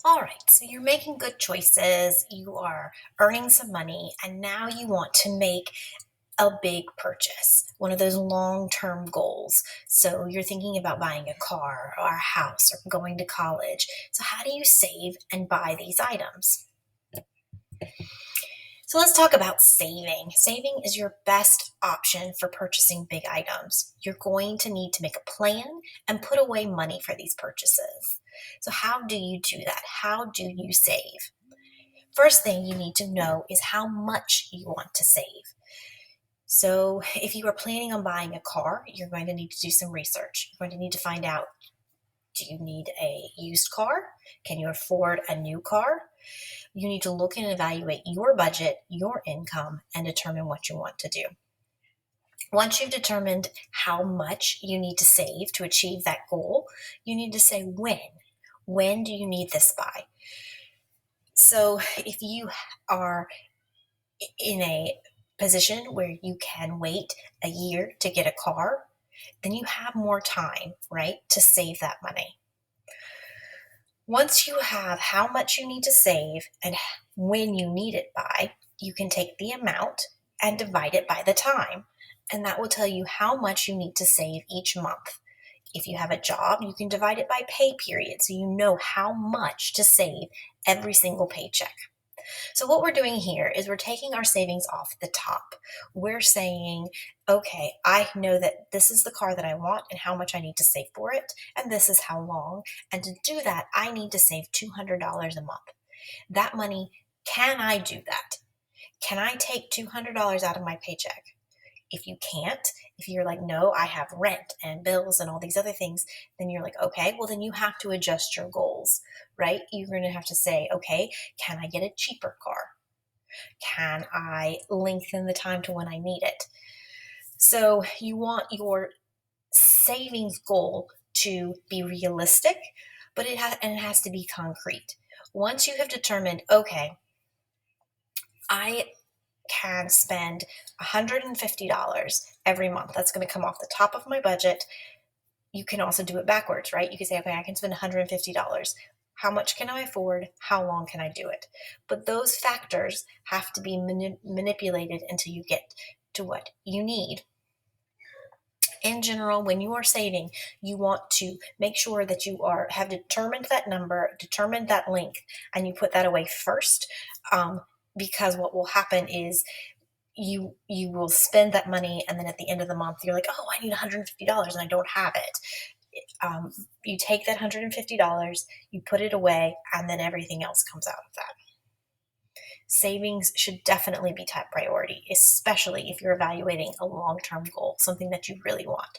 All right, so you're making good choices, you are earning some money, and now you want to make a big purchase, one of those long term goals. So you're thinking about buying a car or a house or going to college. So, how do you save and buy these items? So let's talk about saving. Saving is your best option for purchasing big items. You're going to need to make a plan and put away money for these purchases. So, how do you do that? How do you save? First thing you need to know is how much you want to save. So, if you are planning on buying a car, you're going to need to do some research. You're going to need to find out, do you need a used car? Can you afford a new car? You need to look and evaluate your budget, your income, and determine what you want to do. Once you've determined how much you need to save to achieve that goal, you need to say when. When do you need this by? So if you are in a position where you can wait a year to get a car, then you have more time, right, to save that money. Once you have how much you need to save and when you need it by, you can take the amount and divide it by the time. And that will tell you how much you need to save each month. If you have a job, you can divide it by pay period so you know how much to save every single paycheck. So, what we're doing here is we're taking our savings off the top. We're saying, okay, I know that this is the car that I want and how much I need to save for it, and this is how long. And to do that, I need to save $200 a month. That money, can I do that? Can I take $200 out of my paycheck? If you can't, if you're like, no, I have rent and bills and all these other things, then you're like, okay, well, then you have to adjust your goals, right? You're going to have to say, okay, can I get a cheaper car? Can I lengthen the time to when I need it? So you want your savings goal to be realistic, but it has to be concrete. Once you have determined, okay, I can spend $150 every month. That's going to come off the top of my budget. You can also do it backwards, right? You can say, okay, I can spend $150. How much can I afford? How long can I do it? But those factors have to be manipulated until you get to what you need. In general, when you are saving, you want to make sure that you have determined that number, determined that length, and you put that away first. Because what will happen is you will spend that money, and then at the end of the month you're like, oh, I need $150 and I don't have it. You take that $150, you put it away, and then everything else comes out of that. Savings should definitely be top priority, especially if you're evaluating a long-term goal, something that you really want.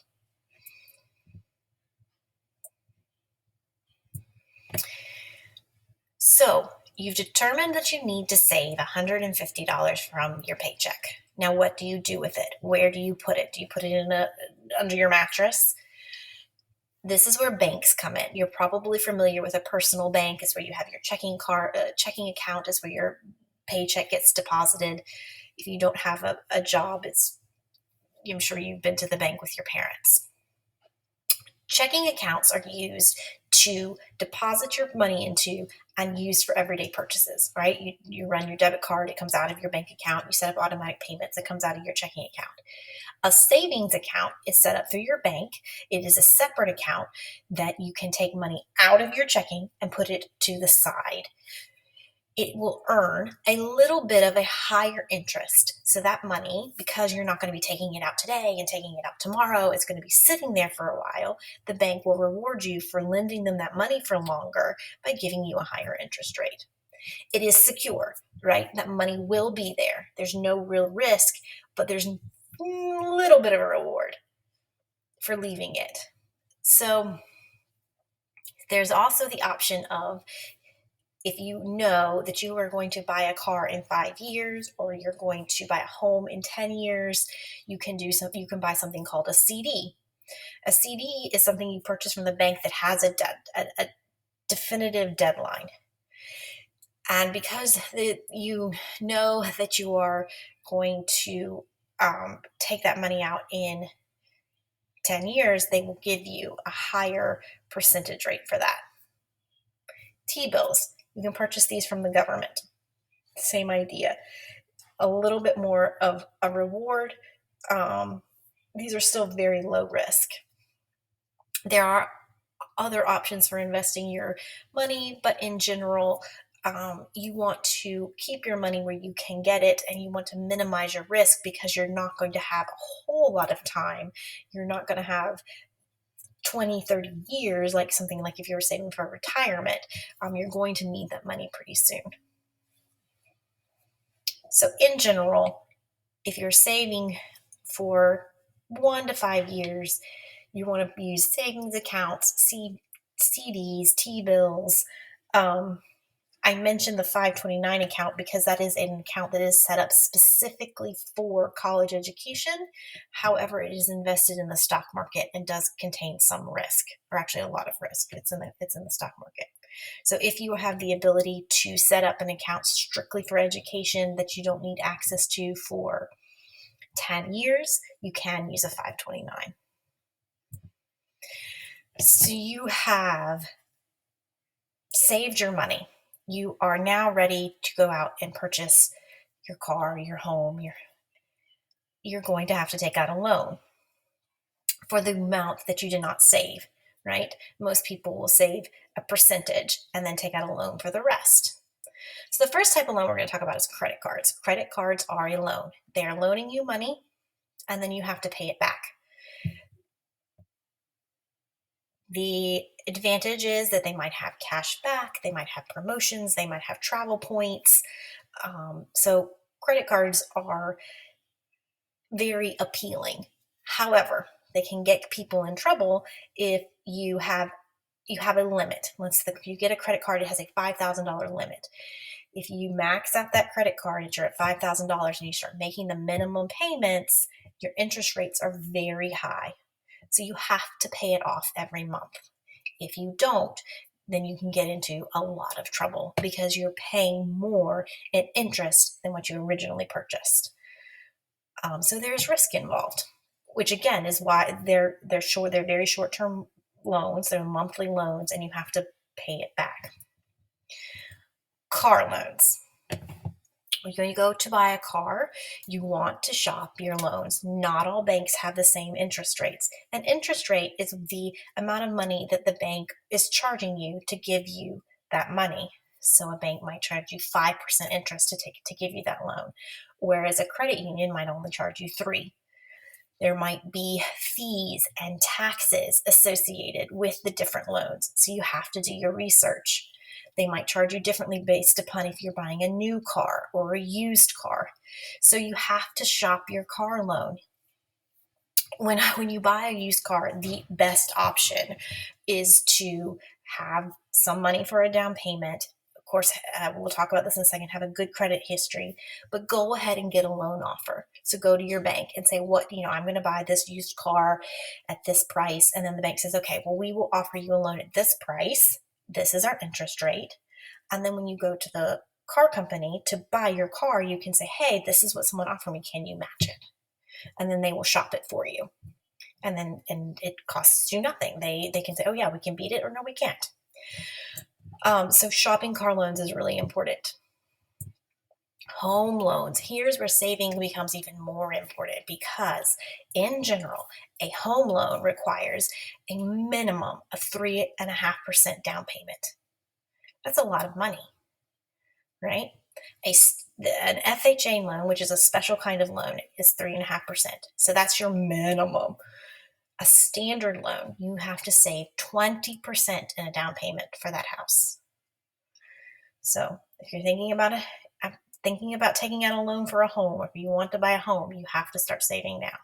So you've determined that you need to save $150 from your paycheck. Now, what do you do with it? Where do you put it? Do you put it under your mattress? This is where banks come in. You're probably familiar with a personal bank. It's where you have your checking account. Is where your paycheck gets deposited. If you don't have a job, I'm sure you've been to the bank with your parents. Checking accounts are used to deposit your money into and use for everyday purchases, right? You run your debit card, it comes out of your bank account. You set up automatic payments, it comes out of your checking account. A savings account is set up through your bank. It is a separate account that you can take money out of your checking and put it to the side. It will earn a little bit of a higher interest. So that money, because you're not going to be taking it out today and taking it out tomorrow, it's going to be sitting there for a while. The bank will reward you for lending them that money for longer by giving you a higher interest rate. It is secure, right? That money will be there. There's no real risk, but there's a little bit of a reward for leaving it. So there's also the option of, if you know that you are going to buy a car in 5 years or you're going to buy a home in 10 years, you can buy something called a CD. A CD is something you purchase from the bank that has a definitive deadline. And because you know that you are going to take that money out in 10 years, they will give you a higher percentage rate for that. T-bills. You can purchase these from the government. Same idea. A little bit more of a reward. These are still very low risk. There are other options for investing your money, but in general, you want to keep your money where you can get it, and you want to minimize your risk because you're not going to have a whole lot of time. You're not going to have 20, 30 years, like something like if you were saving for retirement. You're going to need that money pretty soon. So in general, if you're saving for 1 to 5 years, you want to use savings accounts, CDs, T-bills. I mentioned the 529 account because that is an account that is set up specifically for college education. However, it is invested in the stock market and does contain some risk, or actually a lot of risk. It's in the stock market. So if you have the ability to set up an account strictly for education that you don't need access to for 10 years, you can use a 529. So you have saved your money. You are now ready to go out and purchase your car, your home. You're going to have to take out a loan for the amount that you did not save, right? Most people will save a percentage and then take out a loan for the rest. So the first type of loan we're going to talk about is credit cards. Credit cards are a loan. They are loaning you money, and then you have to pay it back. The advantage is that they might have cash back, they might have promotions, they might have travel points. So credit cards are very appealing. However, they can get people in trouble if you have a limit. You get a credit card, it has a $5,000 limit. If you max out that credit card and you're at $5,000 and you start making the minimum payments, your interest rates are very high. So you have to pay it off every month. If you don't, then you can get into a lot of trouble because you're paying more in interest than what you originally purchased. So there's risk involved, which again is why they're very short-term loans. They're monthly loans, and you have to pay it back. Car loans. When you go to buy a car, you want to shop your loans. Not all banks have the same interest rates. An interest rate is the amount of money that the bank is charging you to give you that money. So a bank might charge you 5% interest to give you that loan, whereas a credit union might only charge you 3%. There might be fees and taxes associated with the different loans, so you have to do your research. They might charge you differently based upon if you're buying a new car or a used car. So you have to shop your car loan. When you buy a used car, the best option is to have some money for a down payment. Of course, we'll talk about this in a second, have a good credit history, but go ahead and get a loan offer. So go to your bank and say, I'm going to buy this used car at this price. And then the bank says, okay, well, we will offer you a loan at this price. This is our interest rate. And then when you go to the car company to buy your car, you can say, hey, this is what someone offered me. Can you match it? And then they will shop it for you. And it costs you nothing. They can say, oh yeah, we can beat it, or no, we can't. So shopping car loans is really important. Home loans. Here's where saving becomes even more important because, in general, a home loan requires a minimum of 3.5% down payment. That's a lot of money, right? An FHA loan, which is a special kind of loan, is 3.5%. So that's your minimum. A standard loan, you have to save 20% in a down payment for that house. So if you're thinking about taking out a loan for a home, or if you want to buy a home, you have to start saving now.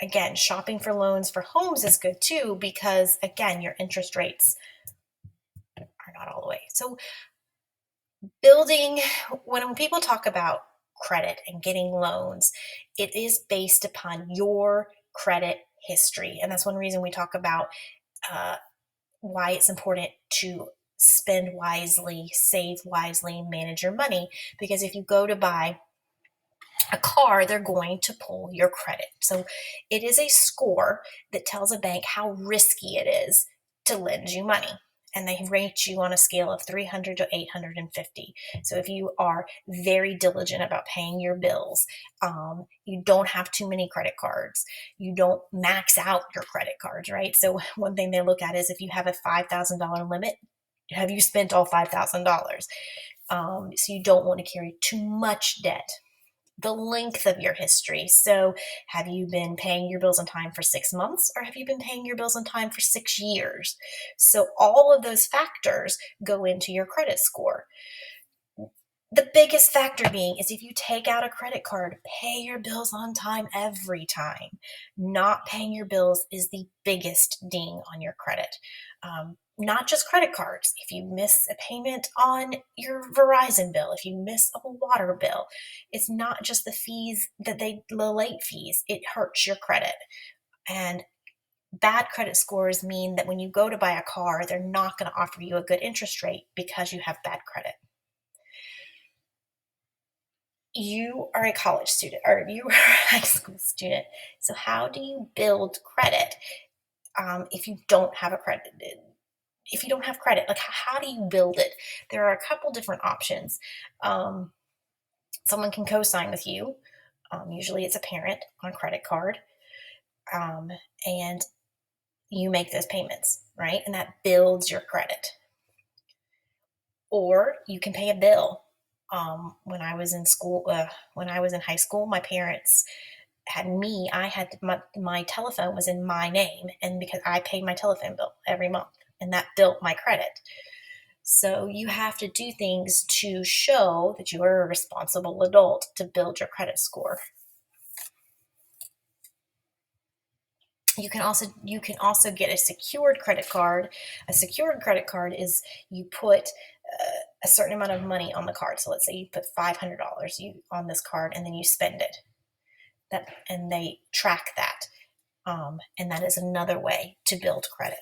Again, shopping for loans for homes is good too because, again, your interest rates are not all the way. So when people talk about credit and getting loans, it is based upon your credit history. And that's one reason we talk about why it's important to spend wisely, save wisely, manage your money. Because if you go to buy a car, they're going to pull your credit. So it is a score that tells a bank how risky it is to lend you money. And they rate you on a scale of 300 to 850. So if you are very diligent about paying your bills, you don't have too many credit cards, you don't max out your credit cards, right? So one thing they look at is if you have a $5,000 limit, have you spent all $5,000? So you don't want to carry too much debt. The length of your history. So have you been paying your bills on time for 6 months, or have you been paying your bills on time for 6 years? So all of those factors go into your credit score. The biggest factor being is if you take out a credit card, pay your bills on time every time. Not paying your bills is the biggest ding on your credit. Not just credit cards. If you miss a payment on your Verizon bill, if you miss a water bill, it's not just the fees the late fees, it hurts your credit. And bad credit scores mean that when you go to buy a car, they're not going to offer you a good interest rate because you have bad credit. You are a college student or you are a high school student. So how do you build credit if you don't have a credit? If you don't have credit, like how do you build it? There are a couple different options. Someone can co-sign with you. Usually it's a parent on a credit card. And you make those payments, right? And that builds your credit. Or you can pay a bill. When I was in school, when I was in high school, my parents had me. I had my telephone was in my name, and because I paid my telephone bill every month, and that built my credit. So you have to do things to show that you are a responsible adult to build your credit score. You can also get a secured credit card. A secured credit card is you put a certain amount of money on the card. So let's say you put $500 on this card and then you spend it. And they track that. And that is another way to build credit.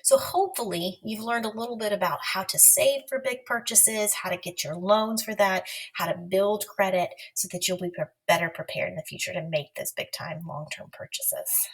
So hopefully you've learned a little bit about how to save for big purchases, how to get your loans for that, how to build credit so that you'll be better prepared in the future to make those big time long-term purchases.